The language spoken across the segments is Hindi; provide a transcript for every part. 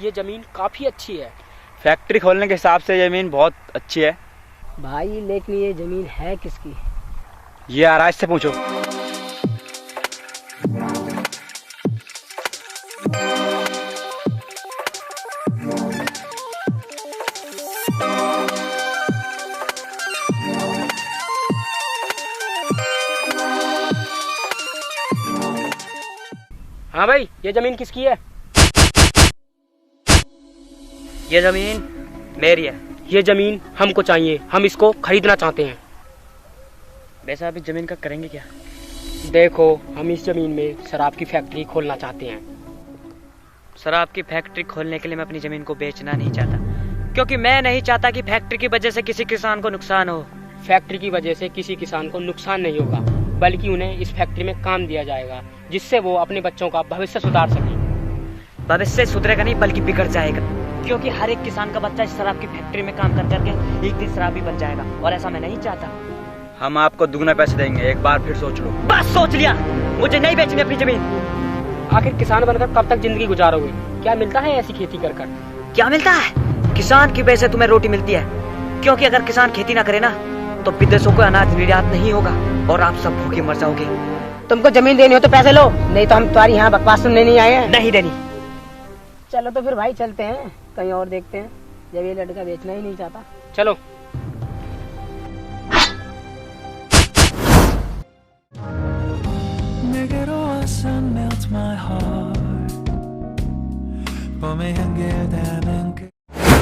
ये ज़मीन काफ़ी अच्छी है। फैक्ट्री खोलने के हिसाब से ज़मीन बहुत अच्छी है भाई, लेकिन ये ज़मीन है किसकी? ये आराज से पूछो। हाँ भाई, ये ज़मीन किसकी है? ये ज़मीन मेरी है। ये ज़मीन हमको चाहिए, हम इसको खरीदना चाहते हैं। वैसे आप इस ज़मीन का करेंगे क्या? देखो, हम इस ज़मीन में शराब की फैक्ट्री खोलना चाहते हैं। शराब की फैक्ट्री खोलने के लिए मैं अपनी ज़मीन को बेचना नहीं चाहता, क्योंकि मैं नहीं चाहता कि फैक्ट्री की वजह से किसी किसान को नुकसान हो। फैक्ट्री की वजह से किसी किसान को नुकसान नहीं होगा, बल्कि उन्हें इस फैक्ट्री में काम दिया जाएगा, जिससे वो अपने बच्चों का भविष्य सुधार सके। भविष्य सुधरेगा नहीं बल्कि बिगड़ जाएगा, क्योंकि हर एक किसान का बच्चा इस शराब की फैक्ट्री में काम कर करके एक दिन शराबी बन जाएगा, और ऐसा मैं नहीं चाहता। हम आपको दुगना पैसे देंगे, एक बार फिर सोच लो। बस सोच लिया, मुझे नहीं बेचनी अपनी ज़मीन। आखिर किसान बनकर कब तक जिंदगी गुजारोगे? क्या मिलता है ऐसी खेती कर कर? क्या मिलता है? किसान की वजह से तुम्हें रोटी मिलती है, क्योंकि अगर किसान खेती ना करे ना तो विदेशों को अनाज निर्यात नहीं होगा और आप सब भूखे मर जाओगे। तुमको जमीन देनी हो तो पैसे लो, नहीं तो हम तुम्हारी यहाँ बकवास सुनने नहीं आए हैं। नहीं देनी। चलो तो फिर भाई चलते हैं, कहीं और देखते हैं, जब ये लड़का बेचना ही नहीं चाहता। चलो।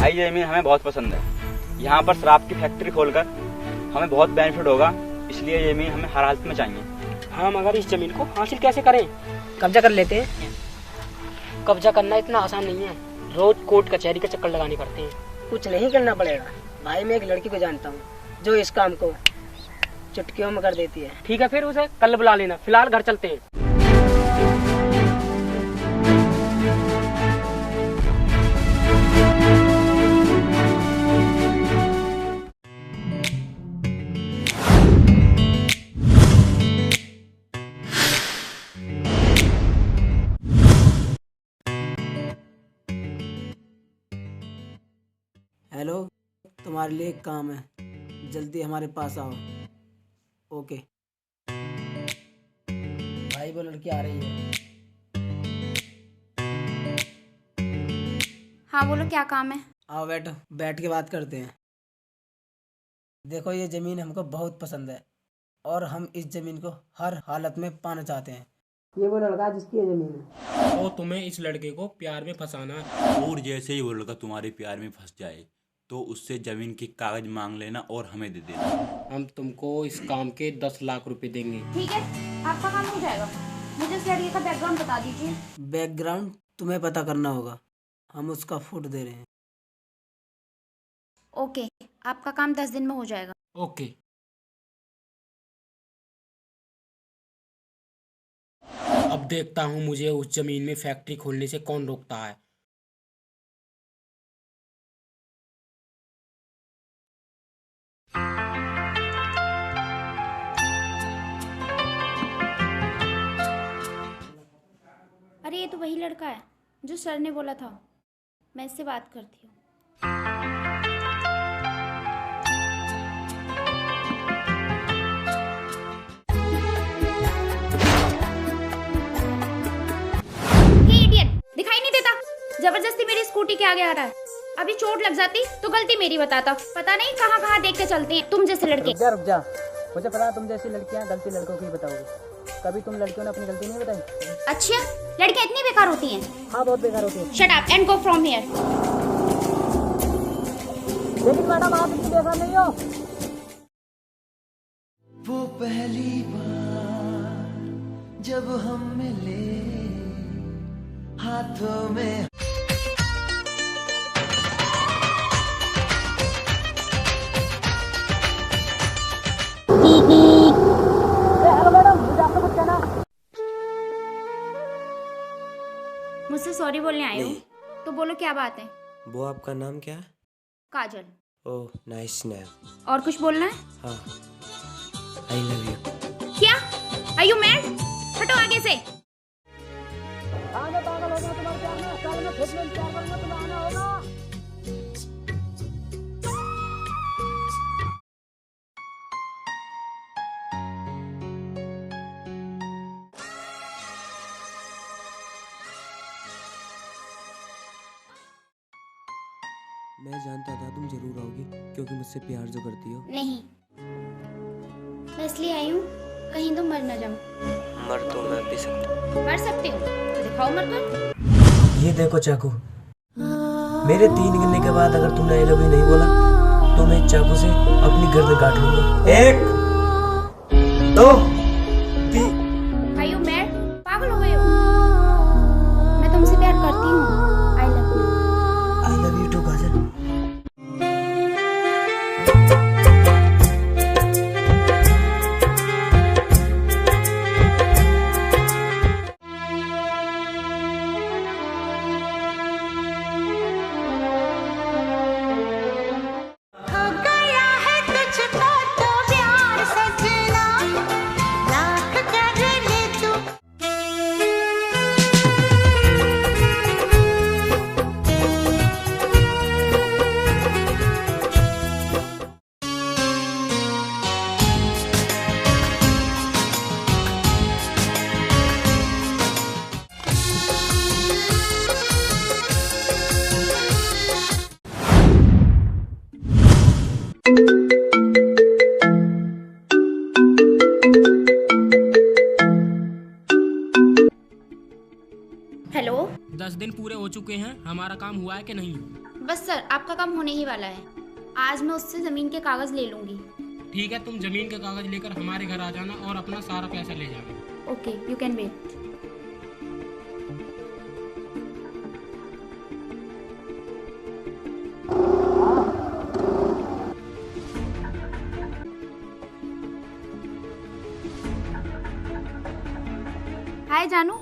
भाई ये ज़मीन हमें बहुत पसंद है। यहाँ पर शराब की फैक्ट्री खोलकर हमें बहुत बेनिफिट होगा, इसलिए ये ज़मीन हमें हर हालत में चाहिए। हम अगर इस जमीन को हासिल कैसे करें? कब्जा कर लेते हैं। कब्जा करना इतना आसान नहीं है, रोज कोर्ट कचहरी के चक्कर लगाने पड़ते हैं। कुछ नहीं करना पड़ेगा भाई, मैं एक लड़की को जानता हूँ जो इस काम को चुटकियों में कर देती है। ठीक है, फिर उसे कल बुला लेना, फिलहाल घर चलते हैं। हेलो, तुम्हारे लिए एक काम है, जल्दी हमारे पास आओ। ओके भाई, वो लड़की आ रही है। हाँ बोलो, क्या काम है? आओ बैठो, बैठ के बात करते हैं। देखो, ये ज़मीन हमको बहुत पसंद है और हम इस ज़मीन को हर हालत में पाना चाहते हैं। ये वो लड़का जिसकी ये जमीन है, और तुम्हें इस लड़के को प्यार में फंसाना है। और जैसे ही वो लड़का तुम्हारे प्यार में फंस जाए तो उससे जमीन के कागज मांग लेना और हमें दे देना। हम तुमको इस काम के 10 लाख रुपए देंगे। ठीक है, आपका काम हो जाएगा। मुझे इस लड़के का बैकग्राउंड बता दीजिए। बैकग्राउंड तुम्हें पता करना होगा, हम उसका फुट दे रहे हैं। ओके, आपका काम 10 दिन में हो जाएगा। ओके। अब देखता हूँ मुझे उस जमीन में फैक्ट्री खोलने से कौन रोकता है। अरे ये तो वही लड़का है जो सर ने बोला था, मैं इससे बात करती हूँ। दिखाई नहीं देता, जबरदस्ती मेरी स्कूटी के आगे आ रहा है। अभी चोट लग जाती तो गलती मेरी बताता। पता नहीं कहाँ कहाँ देख के चलते हैं तुम जैसे लड़के। रुक जा, मुझे पता है तुम जैसी लड़कियां गलती लड़कों की बताओगे। कभी तुम लड़कियों ने अपनी गलती नहीं बताई? अच्छा, लड़कियां इतनी बेकार होती हैं? हाँ, बहुत बेकार होती है। Shut up and go from here. लेकिन मैडम, आप इतनी बेकार नहीं हो। वो पहली बार जब हम मिले हाथों में मुझसे सॉरी बोलने आए हो तो बोलो क्या बात है। वो आपका नाम क्या है? काजल। Oh, nice name. और कुछ बोलना है? हाँ, आई लव यू। क्या? Are you mad? हटो आगे से। हाँ, मैं पागल हो गया तुम्हारे प्यार में, साल में मैं जानता था तुम जरूर आओगी क्योंकि मुझसे प्यार जो करती हो। नहीं, मैं इसलिए आई हूँ कहीं तुम मर न जाओ। मर तो मैं भी सकता। मर सकते हो तो दिखाओ मर कर। ये देखो चाकू, मेरे 3 गिनने के बाद अगर तुमने आई लव यू नहीं बोला तो मैं चाकू से अपनी गर्दन काट लूंगा। 1 2 3। भाई मैं पागल हो गए हो। मैं तुमसे प्यार करती हूँ। I love you. I love you too Kajal. Hello. 10 दिन पूरे हो चुके हैं, हमारा काम हुआ है कि नहीं? बस सर, आपका काम होने ही वाला है। आज मैं उससे जमीन के कागज ले लूंगी। ठीक है, तुम जमीन के कागज लेकर हमारे घर आ जाना और अपना सारा पैसा ले जाना। Okay, you can wait. Hi जानू।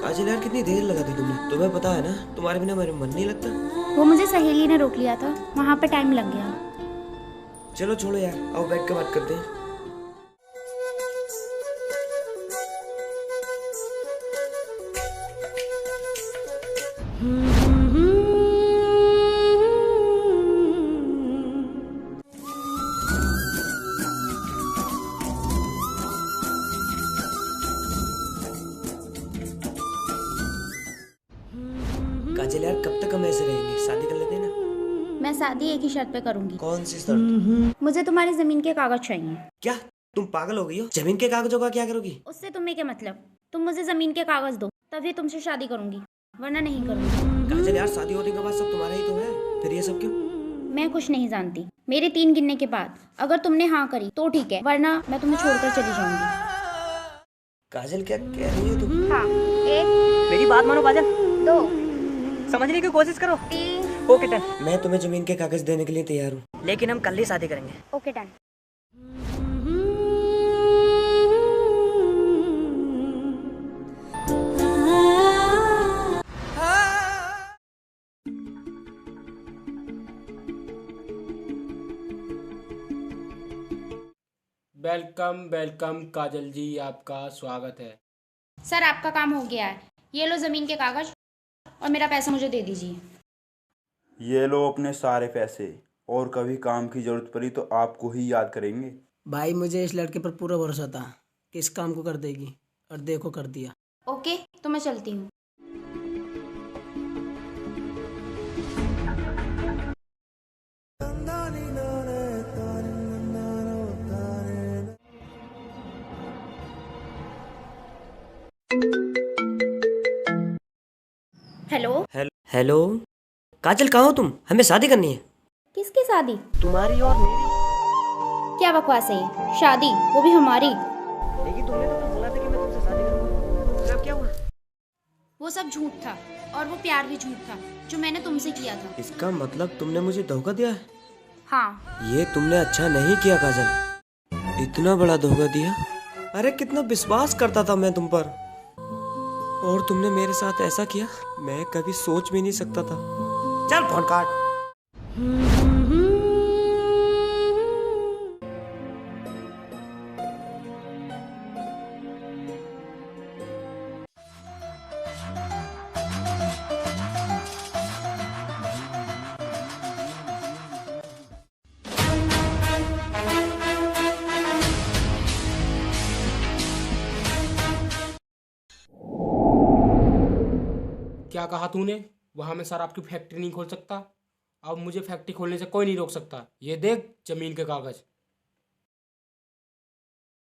काजल यार कितनी देर लगा दी तुमने। तुम्हें पता है ना तुम्हारे बिना मेरा मन नहीं लगता। वो मुझे सहेली ने रोक लिया था, वहाँ पे टाइम लग गया। चलो छोड़ो यार, आओ बैठ के बात करते हैं। काजल यार कब तक हम ऐसे रहेंगे? शादी कर लेते हैं ना। मैं शादी एक ही शर्त पे करूंगी। कौन सी शर्त? मुझे तुम्हारी जमीन के कागज चाहिए। क्या तुम पागल हो गई हो? जमीन के कागजों का क्या करोगी? उससे तुम्हें क्या मतलब? तुम मुझे जमीन के कागज दो, तभी तुमसे शादी करूंगी, वरना नहीं करूंगी। काजल यार शादी होने के बाद सब तुम्हारा ही तो है, फिर ये सब क्यों? मैं कुछ नहीं जानती। मेरे 3 गिनने के बाद अगर तुमने हाँ करी तो ठीक है, वरना मैं तुम्हें छोड़कर चली जाऊंगी। काजल क्या कह रही हो तुम? हाँ, 1 मेरी बात मानो काजल, 2 समझने की कोशिश करो। 3। Okay done. मैं तुम्हें जमीन के कागज देने के लिए तैयार हूँ। लेकिन हम कल ही शादी करेंगे। Okay done. वेलकम वेलकम काजल जी, आपका स्वागत है। सर, आपका काम हो गया है। ये लो जमीन के कागज और मेरा पैसा मुझे दे दीजिए। ये लो अपने सारे पैसे, और कभी काम की जरूरत पड़ी तो आपको ही याद करेंगे। भाई मुझे इस लड़के पर पूरा भरोसा था कि इस काम को कर देगी, और देखो कर दिया। ओके, तो मैं चलती हूँ। हेलो। हेलो काजल, कहाँ हो तुम? हमें शादी करनी है। किसकी शादी? तुम्हारी और मेरी। क्या बकवास है ये? शादी, वो भी हमारी? लेकिन तुमने तो बोला था कि मैं तुमसे शादी करूंगा। फिर अब क्या हुआ? वो सब झूठ था, और वो प्यार भी झूठ था जो मैंने तुमसे किया था। इसका मतलब तुमने मुझे धोखा दिया है? हाँ। ये तुमने अच्छा नहीं किया काजल, इतना बड़ा धोखा दिया। अरे कितना विश्वास करता था मैं तुम पर, और तुमने मेरे साथ ऐसा किया, मैं कभी सोच भी नहीं सकता था। चल फोन काट। क्या कहा तूने? वहां मैं शराब की फैक्ट्री नहीं खोल सकता। अब मुझे फैक्ट्री खोलने से कोई नहीं रोक सकता। ये देख जमीन के कागज।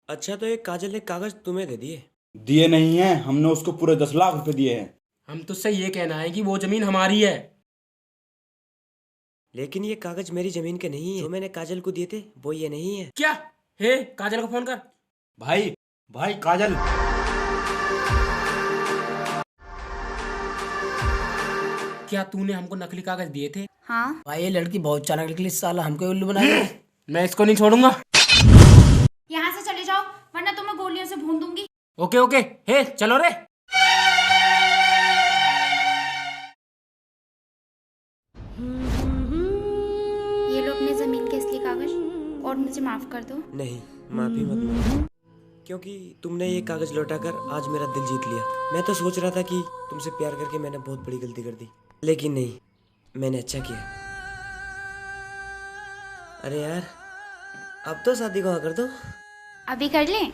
अच्छा, तो ये काजल ने कागज तुम्हें दे दिए? दिए नहीं है, हमने उसको पूरे 10 लाख रुपए दिए हैं। हम तुझसे ये कहना है कि वो जमीन हमारी है। लेकिन ये कागज मेरी जमीन के नहीं है। जो मैंने काजल को दिए थे वो ये नहीं है। क्या? हे, काजल को फोन कर। भाई भाई काजल, क्या तूने हमको नकली कागज दिए थे? हाँ। भाई ये लड़की बहुत चालाक निकली, साला हमको उल्लू बना दिया। मैं इसको नहीं छोड़ूंगा। यहाँ से चले जाओ वरना तुम्हें गोलियों से भून दूंगी। ओके ओके, हे चलो रे। ये लो अपने जमीन के असली कागज और मुझे माफ कर दो। नहीं, माफी मत मांगो, क्योंकि तुमने ये कागज लौटाकर आज मेरा दिल जीत लिया। मैं तो सोच रहा था कि तुमसे प्यार करके मैंने बहुत बड़ी गलती कर दी, लेकिन नहीं, मैंने अच्छा किया। अरे यार, अब तो शादी को हाँ कर दो। अभी कर लें?